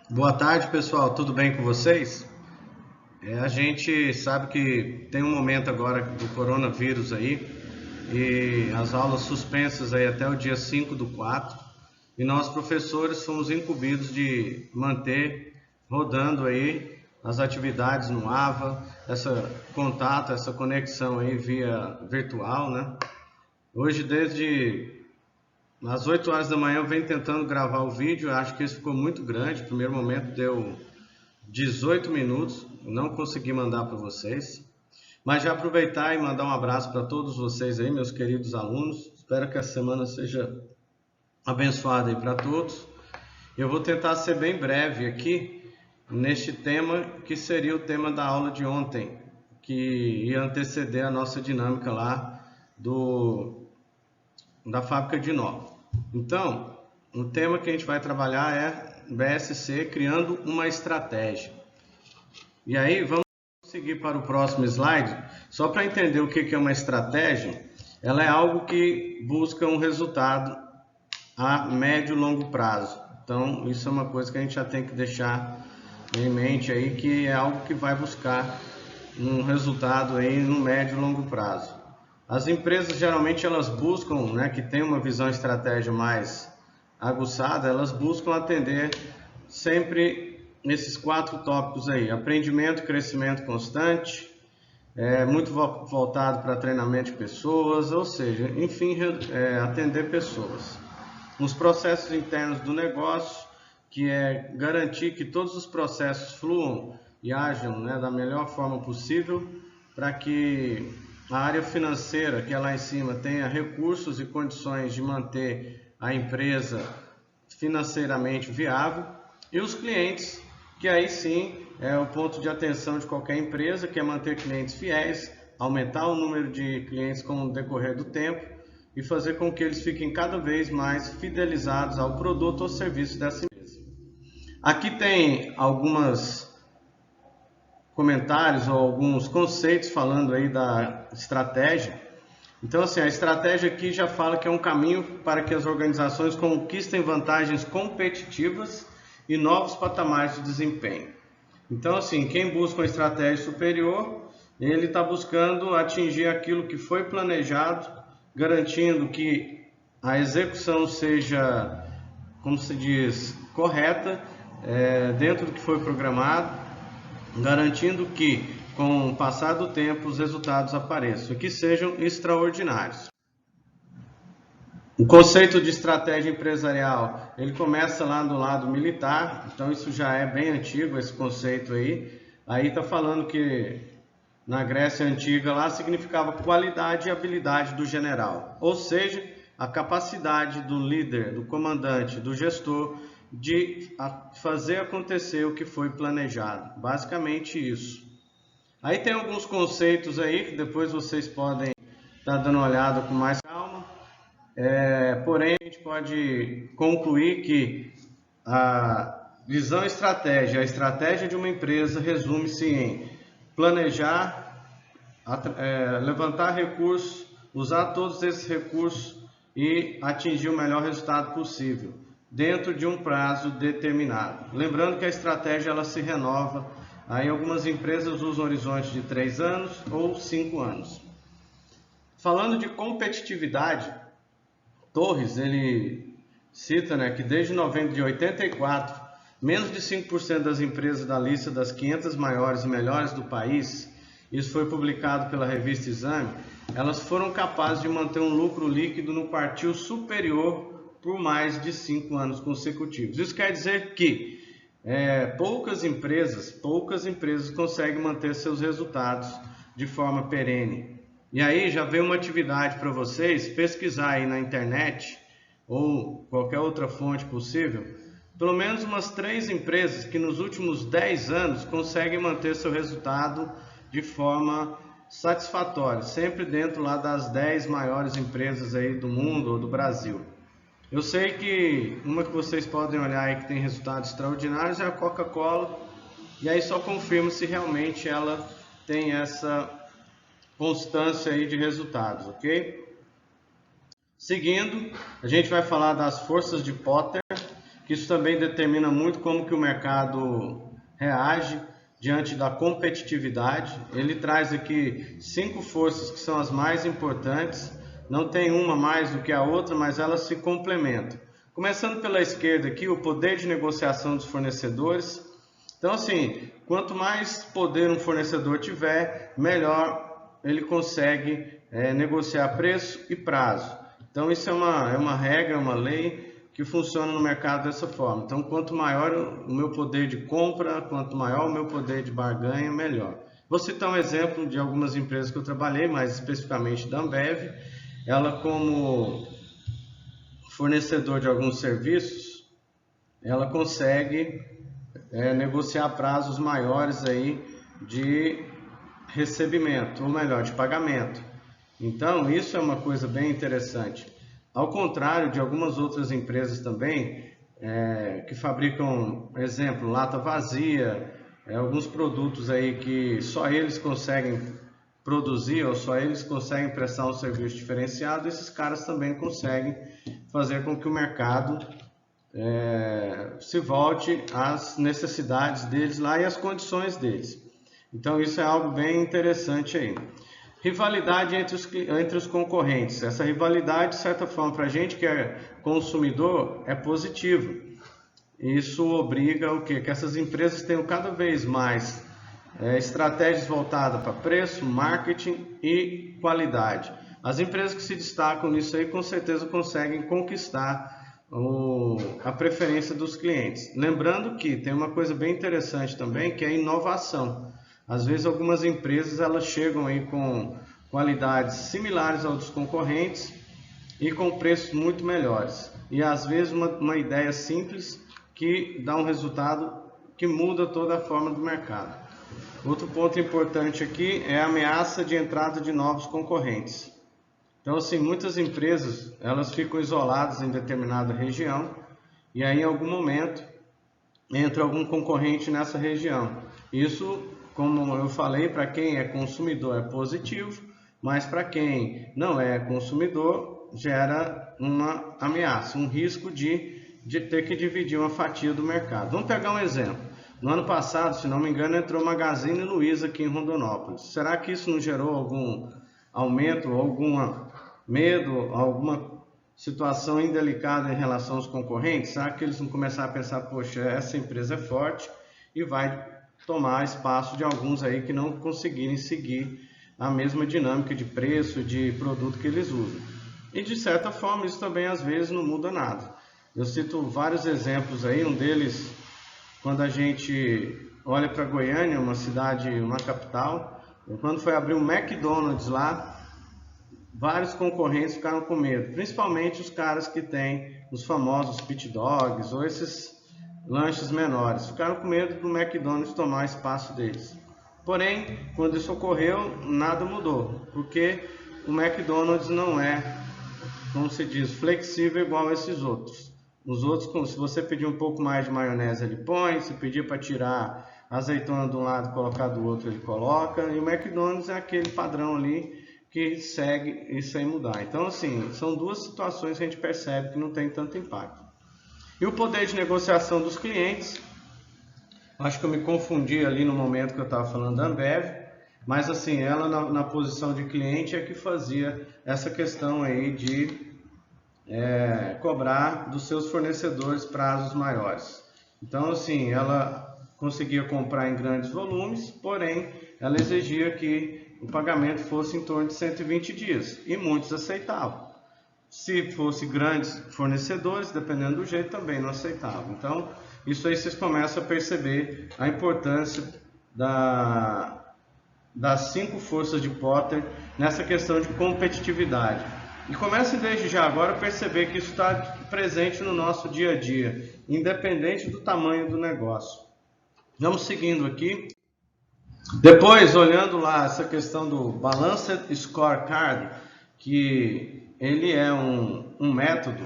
Boa tarde, pessoal. Tudo bem com vocês? A gente sabe que tem um momento agora do coronavírus aí e as aulas suspensas aí até o dia 5/4 e nós professores fomos incumbidos de manter rodando aí as atividades no AVA, essa conexão aí via virtual, né? Hoje desde às 8 horas da manhã eu venho tentando gravar o vídeo, acho que isso ficou muito grande. No primeiro momento deu 18 minutos, não consegui mandar para vocês, mas já aproveitar e mandar um abraço para todos vocês aí, meus queridos alunos. Espero que a semana seja abençoada aí para todos. Eu vou tentar ser bem breve aqui neste tema, que seria o tema da aula de ontem, que ia anteceder a nossa dinâmica lá da fábrica de nó. Então, o tema que a gente vai trabalhar é BSC, criando uma estratégia. E aí, vamos seguir para o próximo slide. Só para entender o que é uma estratégia, ela é algo que busca um resultado a médio e longo prazo. Então, isso é uma coisa que a gente já tem que deixar em mente aí, que é algo que vai buscar um resultado aí no médio e longo prazo. As empresas geralmente elas buscam, né, que tem uma visão estratégia mais aguçada, elas buscam atender sempre nesses 4 tópicos aí: aprendimento, crescimento constante, muito voltado para treinamento de pessoas, ou seja, enfim, atender pessoas. Nos processos internos do negócio, que é garantir que todos os processos fluam e ajam, né, da melhor forma possível, para que a área financeira, que é lá em cima, tenha recursos e condições de manter a empresa financeiramente viável, e os clientes, que aí sim é o ponto de atenção de qualquer empresa, que é manter clientes fiéis, aumentar o número de clientes com o decorrer do tempo e fazer com que eles fiquem cada vez mais fidelizados ao produto ou serviço dessa empresa. Aqui tem alguns comentários ou alguns conceitos falando aí da estratégia. Então, assim, a estratégia aqui já fala que é um caminho para que as organizações conquistem vantagens competitivas e novos patamares de desempenho. Então, assim, quem busca uma estratégia superior, ele está buscando atingir aquilo que foi planejado, garantindo que a execução seja, como se diz, correta, dentro do que foi programado, garantindo que, com o passar do tempo, os resultados apareçam e que sejam extraordinários. O conceito de estratégia empresarial, ele começa lá do lado militar, então isso já é bem antigo, esse conceito aí. Aí está falando que na Grécia Antiga lá significava qualidade e habilidade do general, ou seja, a capacidade do líder, do comandante, do gestor de fazer acontecer o que foi planejado. Basicamente isso. Aí tem alguns conceitos aí que depois vocês podem estar dando uma olhada com mais calma. Porém, a gente pode concluir que a visão e estratégia, a estratégia de uma empresa resume-se em planejar, levantar recursos, usar todos esses recursos e atingir o melhor resultado possível, dentro de um prazo determinado. Lembrando que a estratégia ela se renova, aí algumas empresas usam horizontes de 3 anos ou 5 anos. Falando de competitividade, Torres, ele cita, né, que desde novembro de 84, menos de 5% das empresas da lista das 500 maiores e melhores do país, isso foi publicado pela revista Exame, elas foram capazes de manter um lucro líquido no quartil superior por mais de 5 anos consecutivos. Isso quer dizer que poucas empresas conseguem manter seus resultados de forma perene. E aí já vem uma atividade para vocês pesquisar aí na internet ou qualquer outra fonte possível, pelo menos umas 3 empresas que nos últimos 10 anos conseguem manter seu resultado de forma satisfatória, sempre dentro lá das 10 maiores empresas aí do mundo ou do Brasil. Eu sei que uma que vocês podem olhar aí que tem resultados extraordinários é a Coca-Cola, e aí só confirma se realmente ela tem essa constância aí de resultados, ok? Seguindo, a gente vai falar das forças de Potter, que isso também determina muito como que o mercado reage diante da competitividade. Ele traz aqui 5 forças que são as mais importantes, não tem uma mais do que a outra, mas elas se complementam. Começando pela esquerda aqui, o poder de negociação dos fornecedores. Então assim, quanto mais poder um fornecedor tiver, melhor ele consegue negociar preço e prazo. Então isso é uma regra, uma lei que funciona no mercado dessa forma. Então quanto maior o meu poder de compra, quanto maior o meu poder de barganha, melhor. Vou citar um exemplo de algumas empresas que eu trabalhei, mais especificamente da Ambev. Ela, como fornecedor de alguns serviços, ela consegue negociar prazos maiores aí de recebimento, ou melhor, de pagamento. Então isso é uma coisa bem interessante. Ao contrário de algumas outras empresas também, que fabricam, exemplo, lata vazia, alguns produtos aí que só eles conseguem produzir ou só eles conseguem prestar um serviço diferenciado, esses caras também conseguem fazer com que o mercado se volte às necessidades deles lá e às condições deles. Então isso é algo bem interessante aí. Rivalidade entre os concorrentes. Essa rivalidade, de certa forma, para a gente que é consumidor, é positiva. Isso obriga o quê? Que essas empresas tenham cada vez mais estratégias voltadas para preço, marketing e qualidade. As empresas que se destacam nisso aí, com certeza conseguem conquistar a preferência dos clientes. Lembrando que tem uma coisa bem interessante também, que é a inovação. Às vezes algumas empresas elas chegam aí com qualidades similares aos dos concorrentes e com preços muito melhores. E às vezes uma ideia simples que dá um resultado que muda toda a forma do mercado. Outro ponto importante aqui é a ameaça de entrada de novos concorrentes. Então assim, muitas empresas elas ficam isoladas em determinada região e aí em algum momento entra algum concorrente nessa região. Isso, como eu falei, para quem é consumidor é positivo, mas para quem não é consumidor gera uma ameaça, um risco de ter que dividir uma fatia do mercado. Vamos pegar um exemplo. No ano passado, se não me engano, entrou Magazine Luiza aqui em Rondonópolis. Será que isso não gerou algum aumento, algum medo, alguma situação indelicada em relação aos concorrentes? Será que eles vão começar a pensar, poxa, essa empresa é forte e vai tomar espaço de alguns aí que não conseguirem seguir a mesma dinâmica de preço, de produto que eles usam? E de certa forma isso também às vezes não muda nada. Eu cito vários exemplos aí, um deles quando a gente olha para Goiânia, uma cidade, uma capital, quando foi abrir um McDonald's lá, vários concorrentes ficaram com medo, principalmente os caras que têm os famosos pit dogs ou esses lanches menores, ficaram com medo do McDonald's tomar espaço deles. Porém, quando isso ocorreu, nada mudou, porque o McDonald's não é, como se diz, flexível igual a esses outros. Os outros, se você pedir um pouco mais de maionese, ele põe, se pedir para tirar azeitona de um lado e colocar do outro, ele coloca, e o McDonald's é aquele padrão ali que segue e sem mudar. Então, assim, são duas situações que a gente percebe que não tem tanto impacto. E o poder de negociação dos clientes, acho que eu me confundi ali no momento que eu estava falando da Ambev, mas assim, ela na posição de cliente é que fazia essa questão aí de cobrar dos seus fornecedores prazos maiores. Então, assim, ela conseguia comprar em grandes volumes, porém, ela exigia que o pagamento fosse em torno de 120 dias, e muitos aceitavam. Se fosse grandes fornecedores, dependendo do jeito, também não aceitavam. Então, isso aí vocês começam a perceber a importância das 5 forças de Porter nessa questão de competitividade. E comece desde já agora a perceber que isso está presente no nosso dia a dia, independente do tamanho do negócio. Vamos seguindo aqui. Depois, olhando lá essa questão do Balanced Scorecard, que ele é um método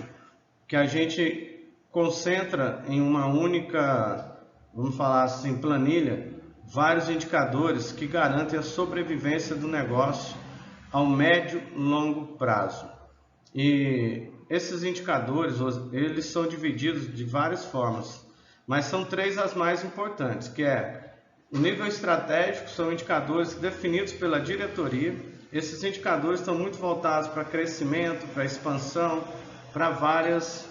que a gente concentra em uma única, vamos falar assim, planilha, vários indicadores que garantem a sobrevivência do negócio ao médio e longo prazo. E esses indicadores, eles são divididos de várias formas, mas são 3 as mais importantes, que é o nível estratégico, são indicadores definidos pela diretoria. Esses indicadores estão muito voltados para crescimento, para expansão, para várias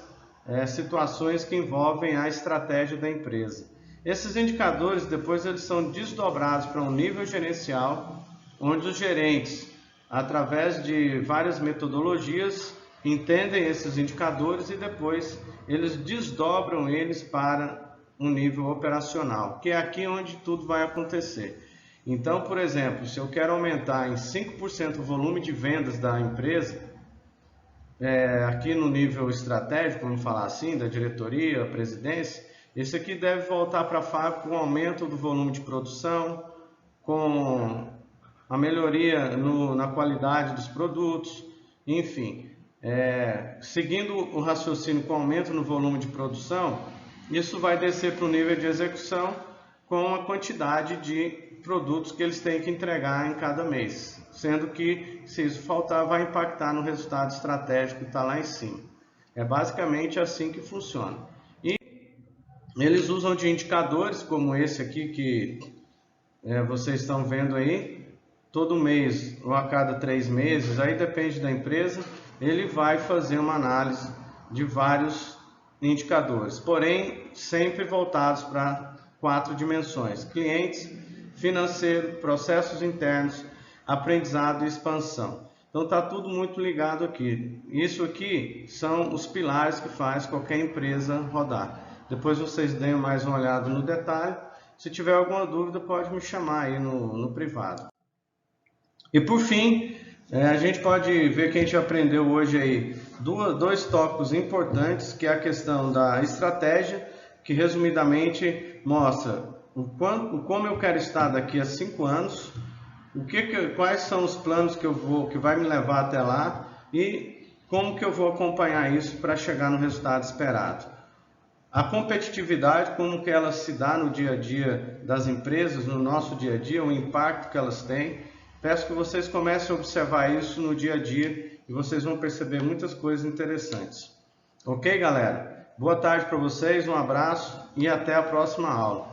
situações que envolvem a estratégia da empresa. Esses indicadores depois eles são desdobrados para um nível gerencial, onde os gerentes, através de várias metodologias, entendem esses indicadores e depois eles desdobram eles para um nível operacional, que é aqui onde tudo vai acontecer. Então, por exemplo, se eu quero aumentar em 5% o volume de vendas da empresa, aqui no nível estratégico, vamos falar assim, da diretoria, presidência, esse aqui deve voltar para a fábrica com o aumento do volume de produção, com a melhoria na qualidade dos produtos, enfim. Seguindo o raciocínio com aumento no volume de produção, isso vai descer para o nível de execução com a quantidade de produtos que eles têm que entregar em cada mês, sendo que se isso faltar vai impactar no resultado estratégico que está lá em cima. É basicamente assim que funciona. E eles usam de indicadores como esse aqui que vocês estão vendo aí, todo mês ou a cada 3 meses, aí depende da empresa, ele vai fazer uma análise de vários indicadores, porém sempre voltados para 4 dimensões: clientes, financeiro, processos internos, aprendizado e expansão. Então está tudo muito ligado aqui. Isso aqui são os pilares que faz qualquer empresa rodar. Depois vocês deem mais uma olhada no detalhe. Se tiver alguma dúvida pode me chamar aí no privado. E por fim, a gente pode ver que a gente aprendeu hoje aí dois tópicos importantes, que é a questão da estratégia, que resumidamente mostra como eu quero estar daqui a 5 anos, quais são os planos que vai me levar até lá e como que eu vou acompanhar isso para chegar no resultado esperado. A competitividade, como que ela se dá no dia a dia das empresas, no nosso dia a dia, o impacto que elas têm. Peço que vocês comecem a observar isso no dia a dia e vocês vão perceber muitas coisas interessantes. Ok, galera? Boa tarde para vocês, um abraço e até a próxima aula.